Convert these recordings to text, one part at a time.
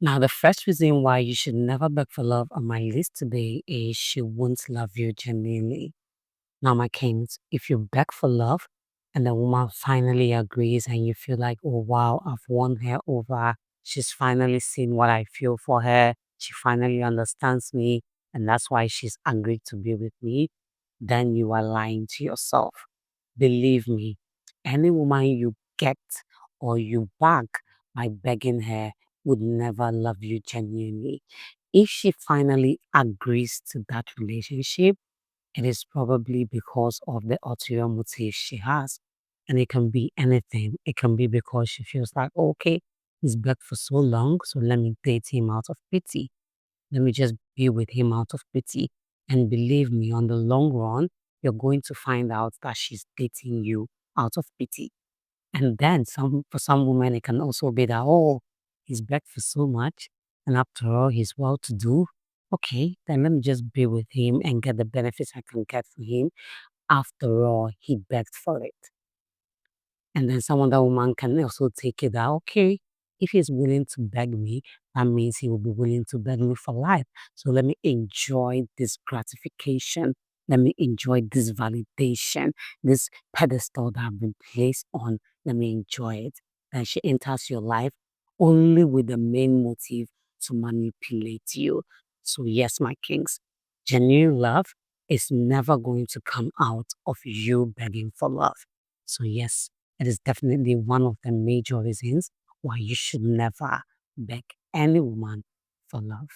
Now, the first reason why you should never beg for love on my list today is she won't love you genuinely. Now, my kings, if you beg for love and the woman finally agrees and you feel like, oh wow, I've won her over, she's finally seen what I feel for her, she finally understands me, and that's why she's agreed to be with me, then you are lying to yourself. Believe me, any woman you get or you bag by begging her would never love you genuinely. If she finally agrees to that relationship, it is probably because of the ulterior motive she has. And it can be anything. It can be because she feels like, okay, he's begged for so long, so let me date him out of pity. Let me just be with him out of pity. And believe me, on the long run, you're going to find out that she's dating you out of pity. And then for some women, it can also be that, oh, he's begged for so much. And after all, he's well to do. Okay, then let me just be with him and get the benefits I can get for him. After all, he begged for it. And then some other woman can also take it that, okay, if he's willing to beg me, that means he will be willing to beg me for life. So let me enjoy this gratification. Let me enjoy this validation, this pedestal that I've been placed on. Let me enjoy it. And she enters your life only with the main motive to manipulate you. So, yes, my kings, genuine love is never going to come out of you begging for love. So, yes, it is definitely one of the major reasons why you should never beg any woman for love.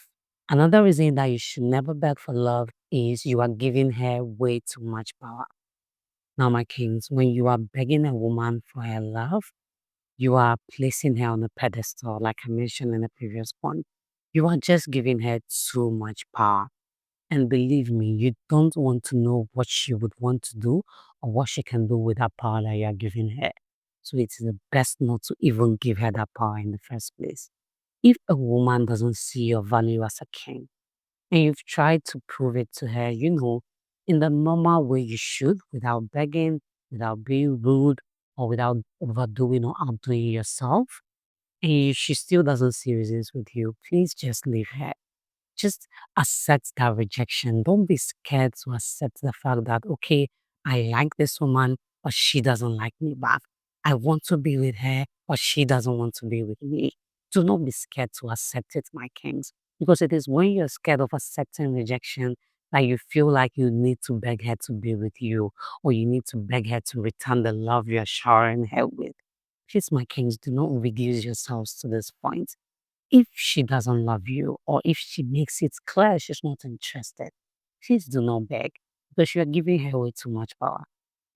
Another reason that you should never beg for love is you are giving her way too much power. Now, my kings, when you are begging a woman for her love, you are placing her on a pedestal, like I mentioned in the previous point. You are just giving her too much power. And believe me, you don't want to know what she would want to do or what she can do with that power that you are giving her. So it is the best not to even give her that power in the first place. If a woman doesn't see your value as a king and you've tried to prove it to her, in the normal way you should, without begging, without being rude, or without overdoing or outdoing yourself, and she still doesn't see reasons with you, please just leave her. Just accept that rejection. Don't be scared to accept the fact that, okay, I like this woman, but she doesn't like me back. I want to be with her, but she doesn't want to be with me. Do not be scared to accept it, my kings, because it is when you're scared of accepting rejection that you feel like you need to beg her to be with you, or you need to beg her to return the love you're showering her with. Please, my kings, do not reduce yourselves to this point. If she doesn't love you or if she makes it clear she's not interested, please do not beg because you are giving her way too much power.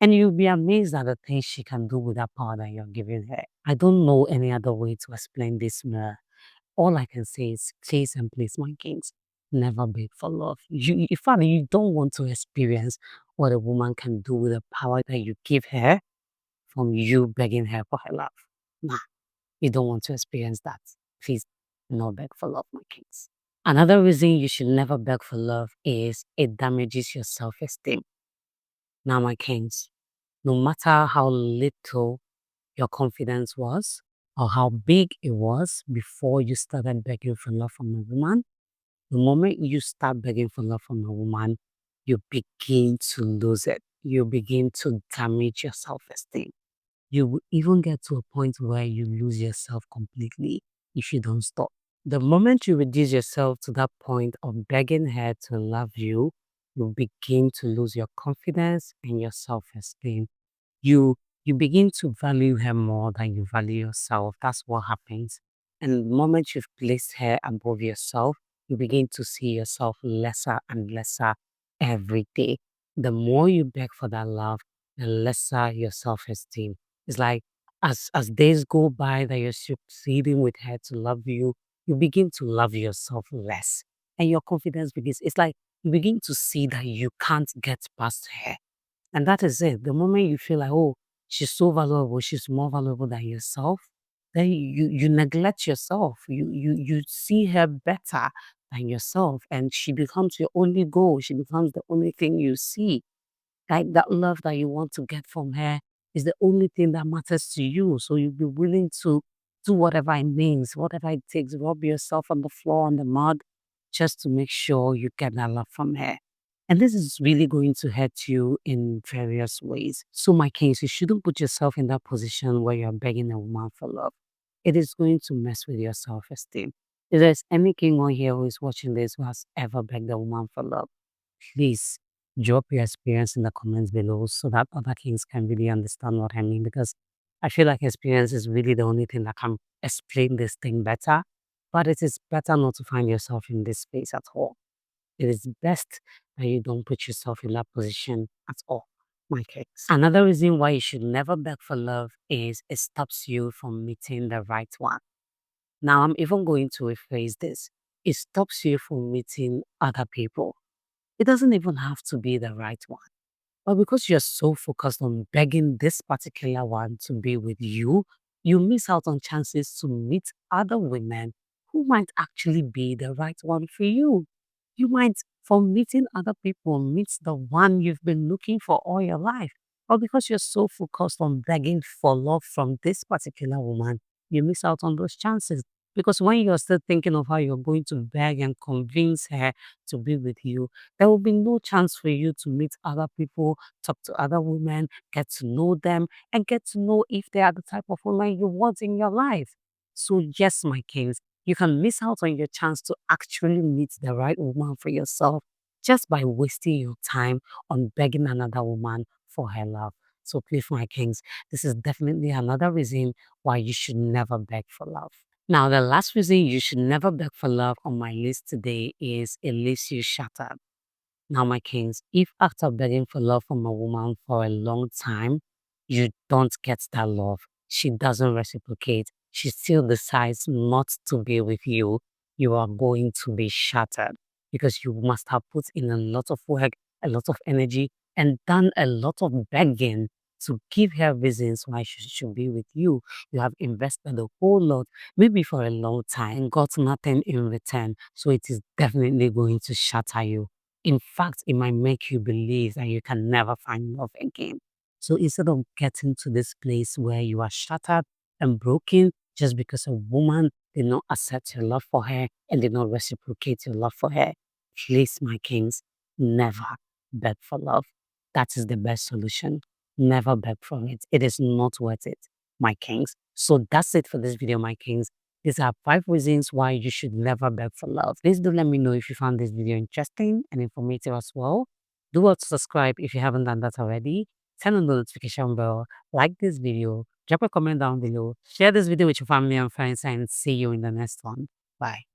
And you'll be amazed at the things she can do with that power that you're giving her. I don't know any other way to explain this more. All I can say is, please and please, my kings, never beg for love. In fact, you don't want to experience what a woman can do with the power that you give her from you begging her for her love. Nah, you don't want to experience that. Please, no beg for love, my kids. Another reason you should never beg for love is it damages your self-esteem. Now, my kings, no matter how little your confidence was or how big it was before you started begging for love from a woman, the moment you start begging for love from a woman, you begin to lose it. You begin to damage your self-esteem. You will even get to a point where you lose yourself completely if you don't stop. The moment you reduce yourself to that point of begging her to love you, you begin to lose your confidence and your self-esteem. You you begin to value her more than you value yourself. That's what happens. And the moment you've placed her above yourself, you begin to see yourself lesser and lesser every day. The more you beg for that love, the lesser your self-esteem. It's like as days go by that you're succeeding with her to love you, you begin to love yourself less. And your confidence begins, it's like you begin to see that you can't get past her. And that is it. The moment you feel like, oh, she's so valuable, she's more valuable than yourself, then you neglect yourself. You see her better than yourself. And she becomes your only goal. She becomes the only thing you see. Like that love that you want to get from her is the only thing that matters to you. So you'll be willing to Do whatever it means, whatever it takes. Rub yourself on the floor, on the mud, just to make sure you get that love from her. And this is really going to hurt you in various ways. So, my case, you shouldn't put yourself in that position where you're begging a woman for love. It is going to mess with your self esteem. If there's any king on here who is watching this who has ever begged a woman for love, please drop your experience in the comments below so that other kings can really understand what I mean. Because I feel like experience is really the only thing that can explain this thing better. But it is better not to find yourself in this space at all. It is best that you don't put yourself in that position at all, my case. Another reason why you should never beg for love is it stops you from meeting the right one. Now, I'm even going to rephrase this. It stops you from meeting other people. It doesn't even have to be the right one. But because you're so focused on begging this particular one to be with you, you miss out on chances to meet other women who might actually be the right one for you. You might, from meeting other people, meet the one you've been looking for all your life. But because you're so focused on begging for love from this particular woman, you miss out on those chances. Because when you're still thinking of how you're going to beg and convince her to be with you, there will be no chance for you to meet other people, talk to other women, get to know them, and get to know if they are the type of woman you want in your life. So, yes, my kings, you can miss out on your chance to actually meet the right woman for yourself just by wasting your time on begging another woman for her love. So, please, my kings, this is definitely another reason why you should never beg for love. Now, the last reason you should never beg for love on my list today is it leaves you shattered. Now, my kings, if after begging for love from a woman for a long time, you don't get that love, she doesn't reciprocate, she still decides not to be with you are going to be shattered because you must have put in a lot of work, a lot of energy, and done a lot of begging to give her reasons why she should be with you. You have invested a whole lot, maybe for a long time, and got nothing in return. So it is definitely going to shatter you. In fact, it might make you believe that you can never find love again. So instead of getting to this place where you are shattered and broken just because a woman did not accept your love for her and did not reciprocate your love for her, please, my kings, never beg for love. That is the best solution. Never beg for it. It is not worth it, my kings. So that's it for this video, my kings. These are 5 reasons why you should never beg for love. Please do let me know if you found this video interesting and informative as well. Do also subscribe if you haven't done that already. Turn on the notification bell, like this video, drop a comment down below, share this video with your family and friends, and see you in the next one. Bye.